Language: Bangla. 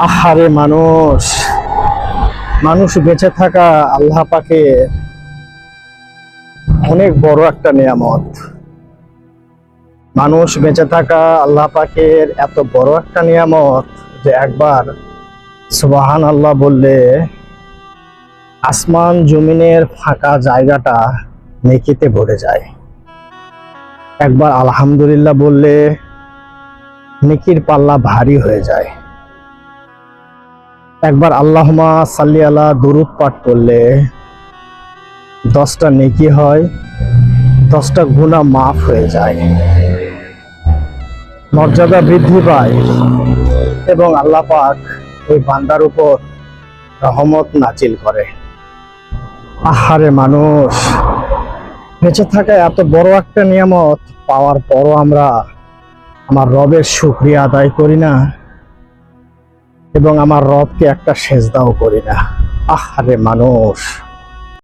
আহারে মানুষ, মানুষ বেঁচে থাকা আল্লাহ পাকের অনেক বড় একটা নিয়ামত। মানুষ বেঁচে থাকা আল্লাহ পাকের এত বড় একটা নিয়ামত যে একবার সুবহান আল্লাহ বললে আসমান জমিনের ফাঁকা জায়গাটা নেকিতে ভরে যায়। একবার আলহামদুলিল্লাহ বললে নেকির পাল্লা ভারী হয়ে যায়। একবার আল্লাহুম্মা সাল্লি আলা দুরূদ পাঠ করলে 10টা নেকি হয়, 10টা গুনাহ মাফ হয়ে যায়, মর্যাদা বৃদ্ধি পায় এবং আল্লাহ পাক ওই বান্দার উপর রহমত নাজিল করে। আহারে মানুষ, বেঁচে থাকা এত বড় একটা নিয়ামত পাওয়ার পরও আমরা আমার রবের শুকরিয়া আদায় করি না এবং আমার রবকে একটা সেজদাও করি না। আহারে মানুষ।